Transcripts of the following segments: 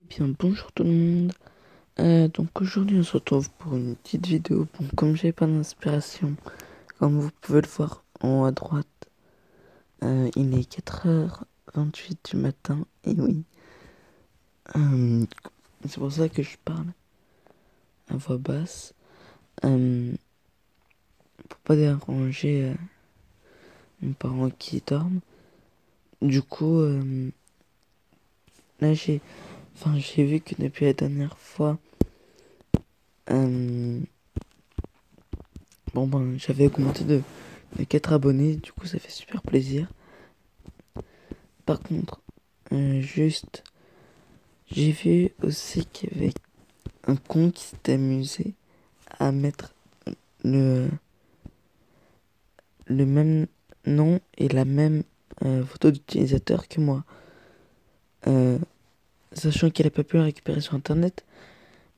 Bien, bonjour tout le monde. Donc aujourd'hui on se retrouve pour une petite vidéo. Bon, comme j'avais pas d'inspiration, comme vous pouvez le voir en haut à droite, il est 4h28 du matin. Et oui, euh, c'est pour ça que je parle à voix basse. Pour pas déranger mes parents qui dorment. Du coup, là j'ai vu que depuis la dernière fois, j'avais augmenté de 4 abonnés. Du coup ça fait super plaisir. Par contre, juste, j'ai vu aussi qu'il y avait un con qui s'était amusé à mettre le, le même nom et la même photo d'utilisateur que moi. Euh, Sachant qu'il n'a pas pu le récupérer sur internet,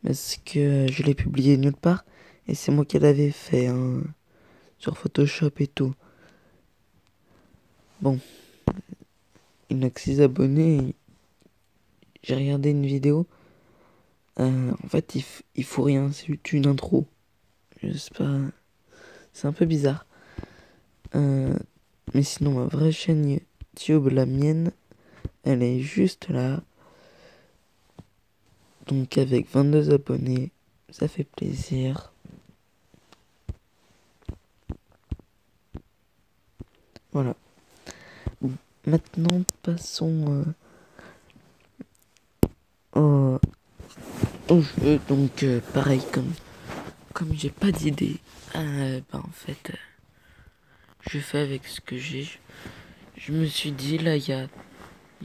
parce que je l'ai publié nulle part, et c'est moi qui l'avais fait sur Photoshop et tout. Bon, il n'a que 6 abonnés, j'ai regardé une vidéo. En fait, il faut rien, c'est juste une intro. Je sais pas, c'est un peu bizarre. Mais sinon, ma vraie chaîne YouTube, la mienne, elle est juste là. Donc avec 22 abonnés, ça fait plaisir. Voilà. Bon, maintenant, passons au, au jeu. Donc pareil, comme j'ai pas d'idée, en fait, je fais avec ce que j'ai. Je me suis dit, là, il y a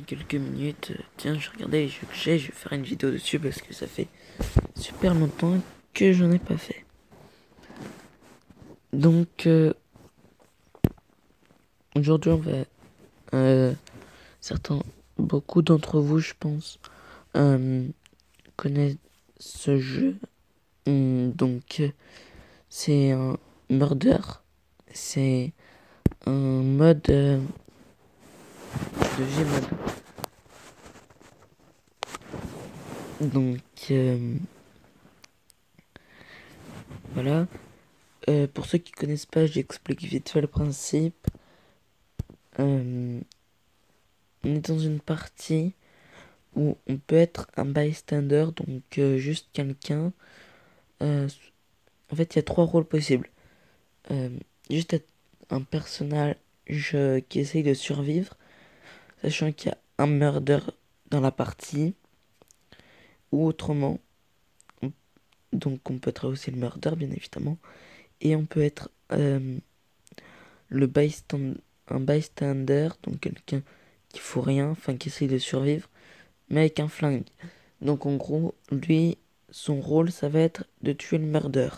quelques minutes, tiens, je regardais les jeux que j'ai, je vais faire une vidéo dessus parce que ça fait super longtemps que j'en ai pas fait. Donc aujourd'hui on va certains, beaucoup d'entre vous je pense connaissent ce jeu. Donc c'est un murder, c'est un mode de Gmod. Donc voilà. Pour ceux qui connaissent pas, j'explique vite fait le principe. On est dans une partie où on peut être un bystander, donc juste quelqu'un. En fait, il y a 3 rôles possibles. Euh, Juste être un personnage qui essaye de survivre, sachant qu'il y a un murder dans la partie, ou autrement. Donc on peut être aussi le murder, bien évidemment. Et on peut être un bystander, donc quelqu'un qui fout rien, enfin qui essaye de survivre, mais avec un flingue. Donc en gros, lui, son rôle, ça va être de tuer le murder.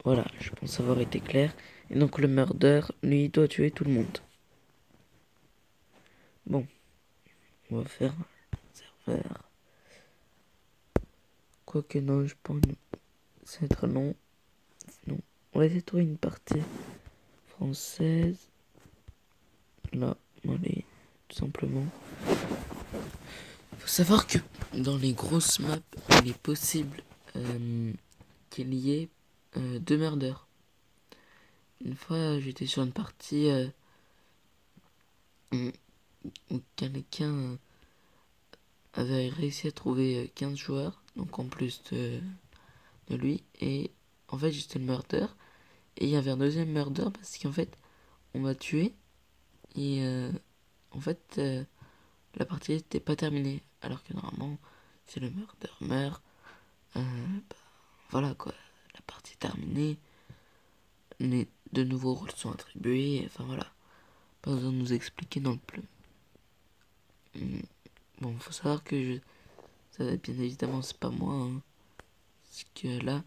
Voilà, je pense avoir été clair. Et donc le murder, lui, il doit tuer tout le monde. Bon, on va faire un serveur. Quoique non, je pense que ça va être long. Non, on va essayer de trouver une partie française. Là, allez, tout simplement. Faut savoir que dans les grosses maps, il est possible qu'il y ait 2 murders. Une fois, j'étais sur une partie où quelqu'un avait réussi à trouver 15 joueurs, donc en plus de lui, et en fait j'étais le murder, et il y avait un deuxième murder parce qu'en fait on m'a tué, et en fait la partie n'était pas terminée, alors que normalement si le murder meurt, bah, voilà quoi, la partie est terminée, de nouveaux rôles sont attribués, enfin voilà, pas besoin de nous expliquer non plus. Bon, faut savoir que ça, bien évidemment c'est pas moi, hein, parce que là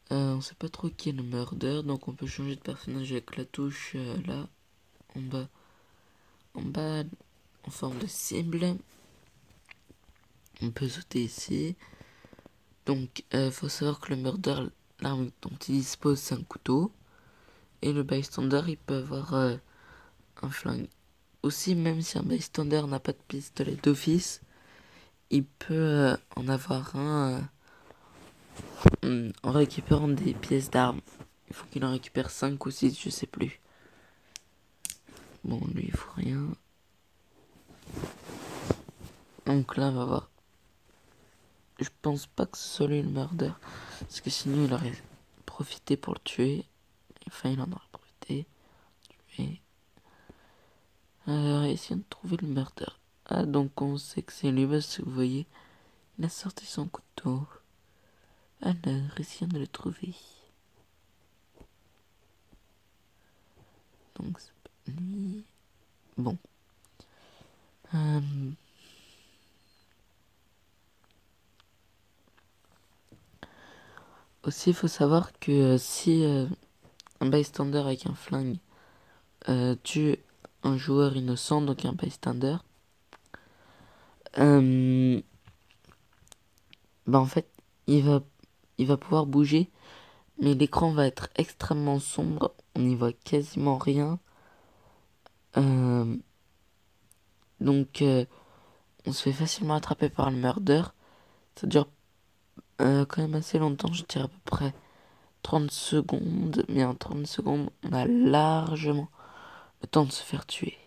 on sait pas trop qui est le murder, donc on peut changer de personnage avec la touche là, en bas, en bas, en forme de cible. On peut sauter ici. Donc, faut savoir que le murder, l'arme dont il dispose, c'est un couteau. Et le bystander, il peut avoir un flingue aussi, même si un bystander n'a pas de pistolet d'office, il peut en avoir un en récupérant des pièces d'armes. Il faut qu'il en récupère 5 ou 6, je sais plus. Bon, lui, il faut rien. Donc là, on va voir. Je pense pas que ce soit lui le murder. Parce que sinon, il aurait profité pour le tuer. Enfin, il en aurait profité. Tuer. Alors, essayons de trouver le murder. Ah, donc on sait que c'est lui, parce que vous voyez, il a sorti son couteau. Alors, essayons de le trouver. Donc, c'est pas lui. Bon. Aussi, il faut savoir que si un bystander avec un flingue tue un joueur innocent, donc un bystander, en fait, il va pouvoir bouger, mais l'écran va être extrêmement sombre, on n'y voit quasiment rien. Donc, on se fait facilement attraper par le murder. Ça dure quand même assez longtemps, je dirais à peu près 30 secondes, mais en 30 secondes, on a largement le temps de se faire tuer.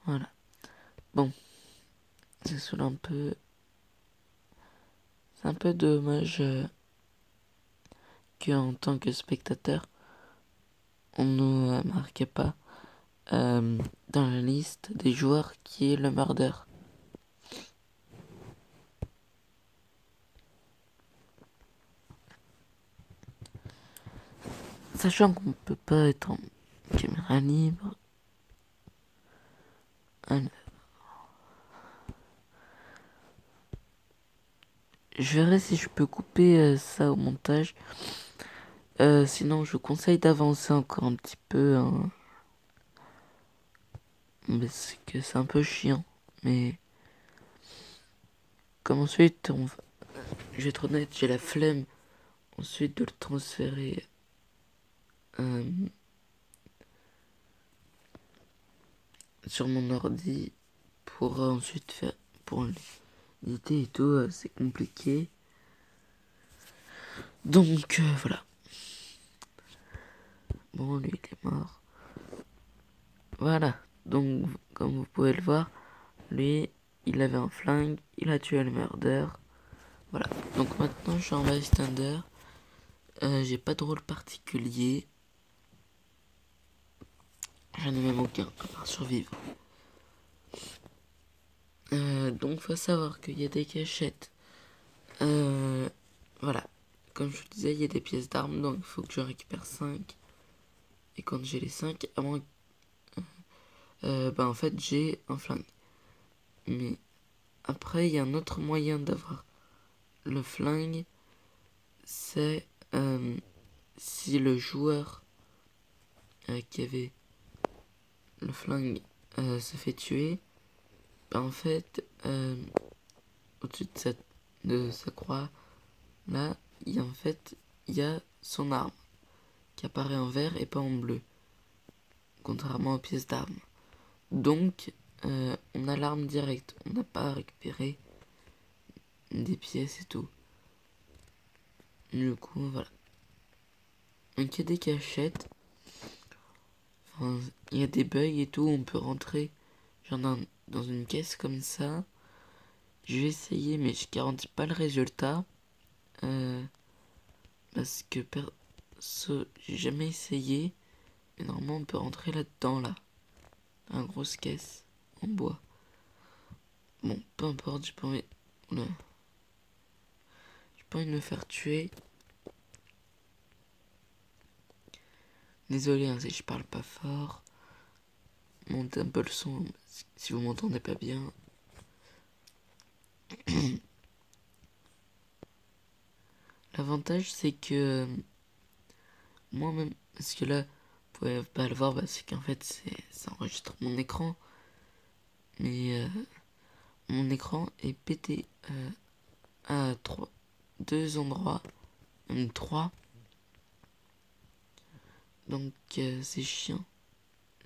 Voilà. Bon, c'est un peu... C'est un peu dommage qu'en tant que spectateur, on ne marque pas dans la liste des joueurs qui est le murder. Sachant qu'on peut pas être en caméra libre. Alors, je verrai si je peux couper ça au montage. Sinon, je vous conseille d'avancer encore un petit peu. Hein. Parce que c'est un peu chiant. Mais comme ensuite, je vais être honnête, j'ai la flemme ensuite de le transférer sur mon ordi pour ensuite faire pour l'éditer et tout, c'est compliqué. Donc voilà. Bon, lui il est mort. Voilà. Donc comme vous pouvez le voir, lui il avait un flingue, il a tué le murder. Voilà. Donc maintenant je suis en bystander. J'ai pas de rôle particulier. J'en ai même aucun à part survivre. Donc faut savoir qu'il y a des cachettes. Voilà. Comme je vous disais, il y a des pièces d'armes, donc il faut que je récupère 5. Et quand j'ai les 5, à moins en fait j'ai un flingue. Mais après il y a un autre moyen d'avoir le flingue, c'est si le joueur qui avait le flingue se fait tuer, en fait au-dessus de sa croix là, il y a son arme qui apparaît en vert et pas en bleu, contrairement aux pièces d'armes. Donc on a l'arme directe, on n'a pas à récupérer des pièces et tout. Du coup voilà. Donc il y a des cachettes, enfin, il y a des bugs et tout, on peut rentrer genre dans une caisse comme ça. Je vais essayer mais je garantis pas le résultat parce que j'ai jamais essayé. Mais normalement on peut rentrer là-dedans là, dans une grosse caisse en bois. Bon, peu importe, j'ai pas envie... Oula. J'ai pas envie de me faire tuer. Désolé hein, si je parle pas fort. Montez un peu le son si vous m'entendez pas bien. L'avantage c'est que moi-même, parce que là vous pouvez pas le voir, c'est qu'en fait ça enregistre mon écran. Mais mon écran est pété à deux endroits, même trois. Donc c'est chiant.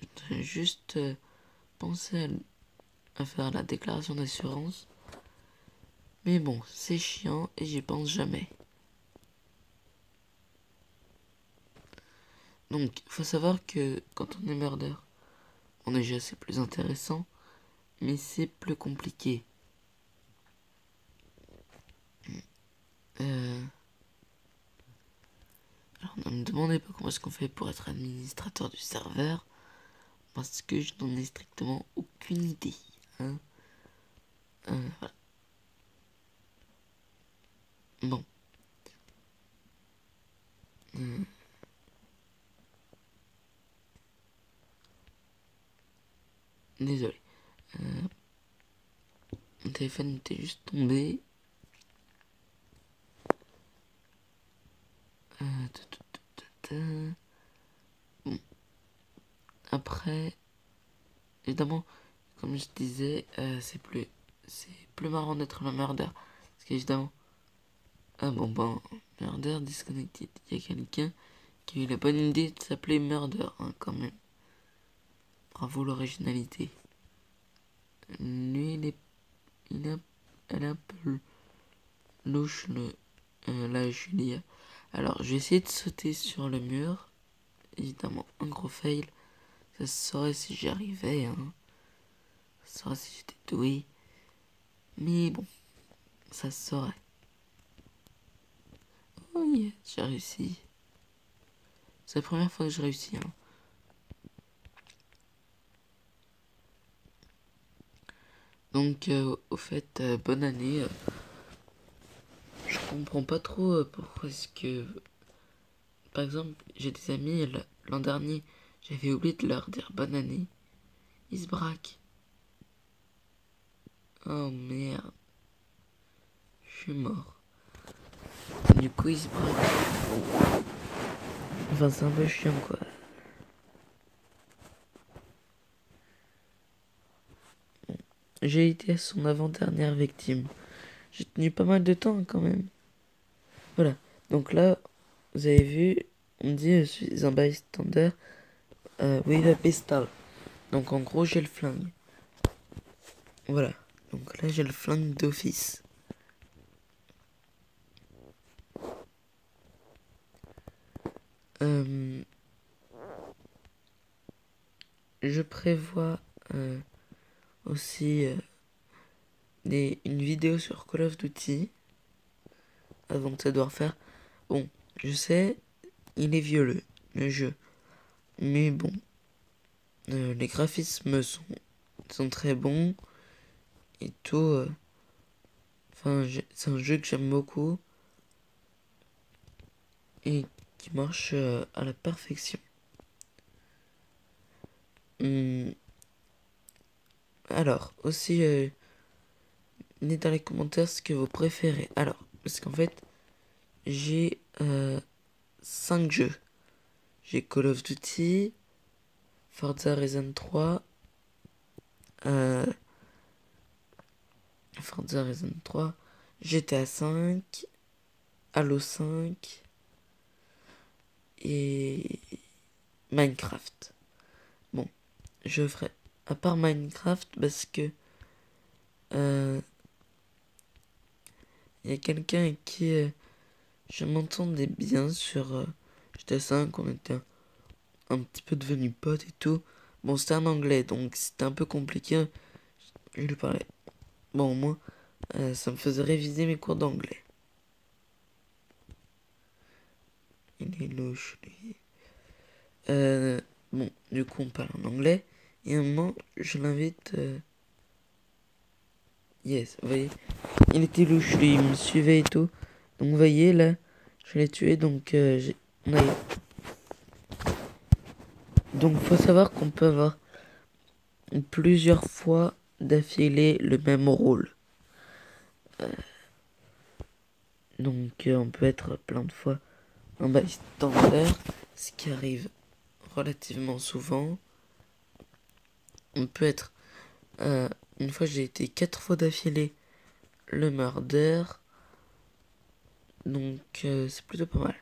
Je devrais juste penser à faire la déclaration d'assurance. Mais bon, c'est chiant et j'y pense jamais. Donc, faut savoir que quand on est murder, on est déjà c'est plus intéressant, mais c'est plus compliqué. Alors, ne me demandez pas comment est-ce qu'on fait pour être administrateur du serveur, parce que je n'en ai strictement aucune idée. Hein. Voilà. Bon. Désolé. Mon téléphone était juste tombé. Bon. Après, évidemment, comme je disais, c'est plus marrant d'être le murder. Parce qu'évidemment, Murder Disconnected. Il y a quelqu'un qui a eu la bonne idée de s'appeler Murder, hein, quand même. Bravo l'originalité. Lui, elle est un peu louche, la Julia. Alors, je vais essayer de sauter sur le mur. Évidemment, un gros fail. Ça se saurait si j'y arrivais, hein. Ça se saurait si j'étais doué. Mais bon, ça se saurait. Oh yeah, j'ai réussi. C'est la première fois que je réussis, hein. Donc, au fait, bonne année. Je comprends pas trop pourquoi est-ce que... Par exemple, j'ai des amis, l'an dernier, j'avais oublié de leur dire bonne année. Ils se braquent. Oh merde. Je suis mort. Du coup, ils se braquent. Enfin, c'est un peu chiant, quoi. J'ai été à son avant-dernière victime. J'ai tenu pas mal de temps, quand même. Voilà. Donc là, vous avez vu, on me dit je suis un bystander with a pistol. Donc en gros, j'ai le flingue. Voilà. Donc là, j'ai le flingue d'office. Je prévois aussi une vidéo sur Call of Duty avant de devoir faire. Bon, je sais, il est vieux le jeu. Mais bon, les graphismes sont très bons et tout. Enfin, c'est un jeu que j'aime beaucoup et qui marche à la perfection. Alors, aussi, dites dans les commentaires ce que vous préférez. Alors, parce qu'en fait, j'ai 5 jeux. J'ai Call of Duty, Forza Horizon 3, Forza Horizon 3, GTA 5, Halo 5 et Minecraft. Bon, je ferai à part Minecraft parce que y a quelqu'un avec qui je m'entendais bien sur GTA 5, on était un petit peu devenus potes et tout. Bon, c'était en anglais, donc c'était un peu compliqué. Je lui parlais. Bon, au moins, ça me faisait réviser mes cours d'anglais. Il est louche, lui. Bon, du coup, on parle en anglais. Et à un moment, je l'invite. Yes, vous voyez. Il était louche, lui, il me suivait et tout. Donc, vous voyez, là, je l'ai tué, donc on a... Donc, faut savoir qu'on peut avoir plusieurs fois d'affilée le même rôle. Donc, on peut être plein de fois un bystander, ce qui arrive relativement souvent. On peut être... une fois, j'ai été 4 fois d'affilée le murder. Donc, c'est plutôt pas mal.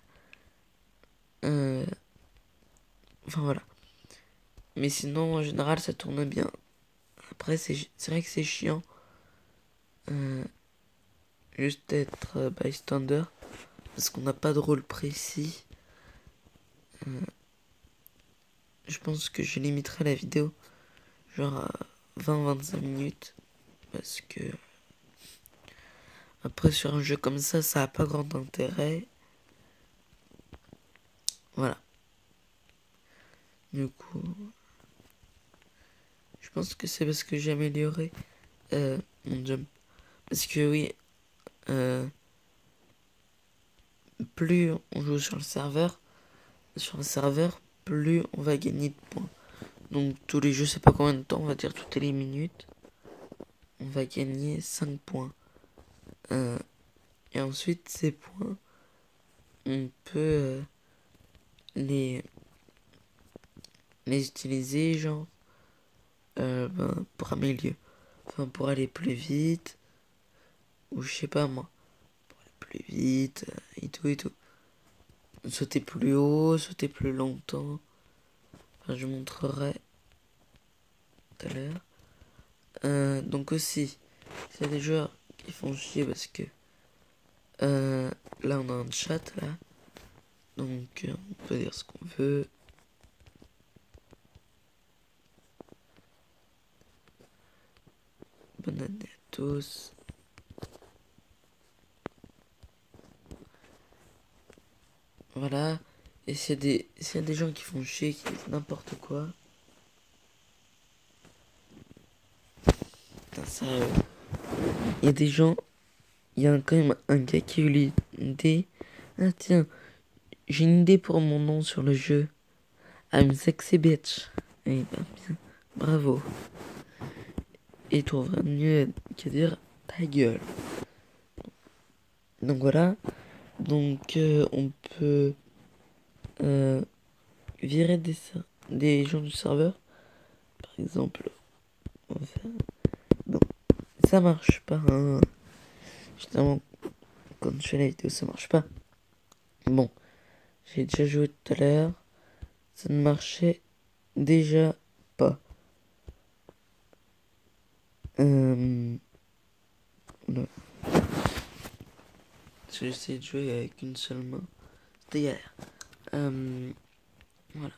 Enfin voilà. Mais sinon, en général, ça tourne bien. Après, c'est vrai que c'est chiant. Juste d'être bystander. Parce qu'on n'a pas de rôle précis. Je pense que je limiterai la vidéo genre à 20-25 minutes. Parce que après, sur un jeu comme ça a pas grand intérêt. Voilà. Du coup, je pense que c'est parce que j'ai amélioré mon jump. Parce que oui, plus on joue sur le serveur, plus on va gagner de points. Donc tous les jeux, je sais pas combien de temps, on va dire toutes les minutes, on va gagner 5 points. Et ensuite, ces points, on peut les utiliser genre pour améliorer. Enfin, pour aller plus vite. Ou je sais pas moi. Pour aller plus vite et tout et tout. Sauter plus haut, sauter plus longtemps. Enfin, je montrerai tout à l'heure. Donc aussi, s'il y a des joueurs qui font chier parce que là on a un chat là. Donc on peut dire ce qu'on veut. Bonne année à tous. Voilà. Et s'il y a des gens qui font chier, qui disent n'importe quoi. Putain, sérieux. Il y a des gens. Il y a quand même un gars qui a eu l'idée. Ah tiens, j'ai une idée pour mon nom sur le jeu. I'm sexy bitch. Eh ben bien. Bravo. Et trouveras mieux qu'à dire ta gueule. Donc voilà. Donc on peut virer des gens du serveur. Par exemple, on va faire... Bon, ça marche pas. Hein. Justement, quand je fais la vidéo, ça marche pas. Bon, j'ai déjà joué tout à l'heure. Ça ne marchait déjà pas. Voilà. J'ai essayé de jouer avec une seule main. C'était galère. Voilà.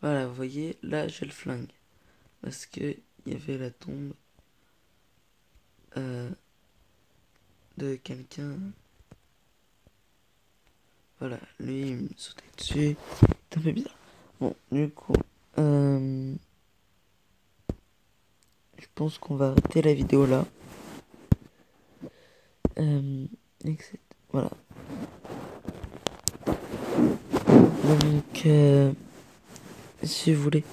Voilà, vous voyez, là j'ai le flingue. Parce que il y avait la tombe de quelqu'un. Voilà, lui il me sautait dessus. C'est un peu bizarre. Bon, du coup, je pense qu'on va arrêter la vidéo là. Voilà. Donc, si vous voulez,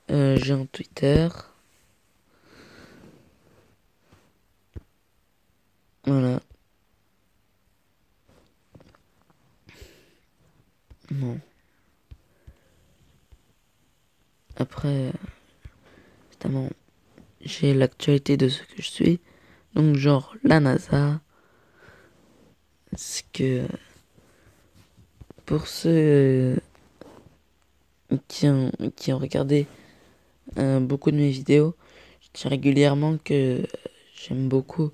j'ai un Twitter. Voilà. Bon. Après, évidemment, j'ai l'actualité de ce que je suis. Donc, genre, la NASA. Ce que... Pour ceux qui ont regardé beaucoup de mes vidéos, je dis régulièrement que j'aime beaucoup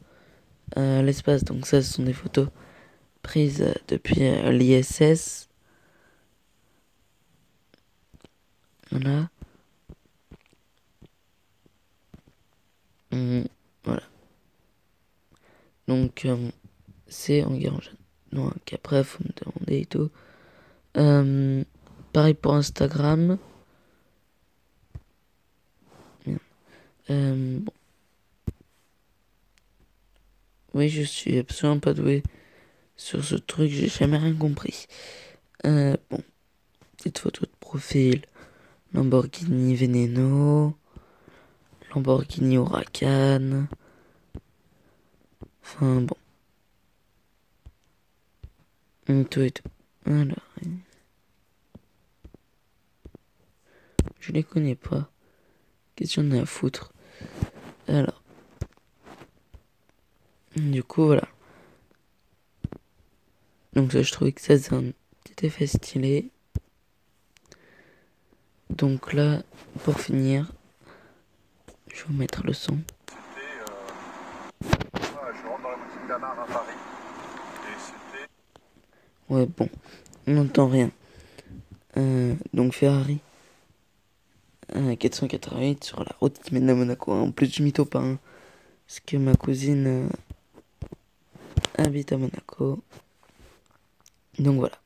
l'espace. Donc ça, ce sont des photos prises depuis l'ISS. Voilà. Voilà. Donc c'est en guerre en jeune. Donc après, faut me demander et tout. Pareil pour Instagram. Bon. Oui, je suis absolument pas doué sur ce truc, j'ai jamais rien compris. Bon, petite photo de profil. Lamborghini Veneno. Lamborghini Huracan. Enfin bon. Tout et tout. Alors. Je les connais pas. Qu'est-ce qu'on a à foutre? Alors. Du coup, voilà. Donc ça, je trouvais que ça, c'est c'était fait stylé. Donc là, pour finir, je vais vous mettre le son. Je rentre dans la boutique Bernard à Paris. Et c'était... Ouais, bon, on n'entend rien. Donc Ferrari 488 sur la route qui mène à Monaco. En plus, je mytho pas, hein, parce que ma cousine habite à Monaco. Donc voilà.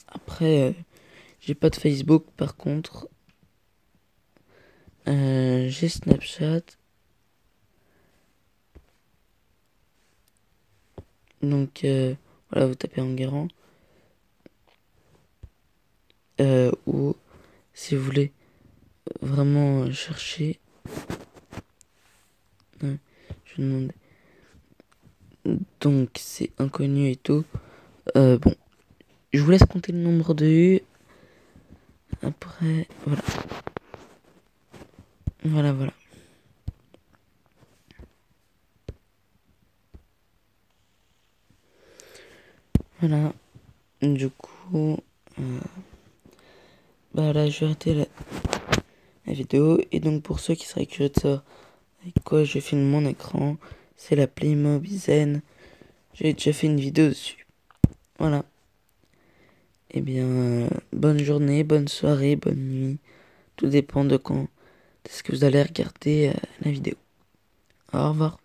Après, j'ai pas de Facebook par contre. J'ai Snapchat. Donc voilà, vous tapez Enguerrand. Ou si vous voulez vraiment chercher. Je demande. Donc c'est inconnu et tout. Bon, je vous laisse compter le nombre de U. Après, voilà. Voilà. Voilà. Du coup, bah là, je vais arrêter la vidéo. Et donc, pour ceux qui seraient curieux de savoir avec quoi je filme mon écran, c'est la Playmobil Zen. J'ai déjà fait une vidéo dessus. Voilà. Eh bien, bonne journée, bonne soirée, bonne nuit. Tout dépend de quand est-ce que vous allez regarder la vidéo. Au revoir.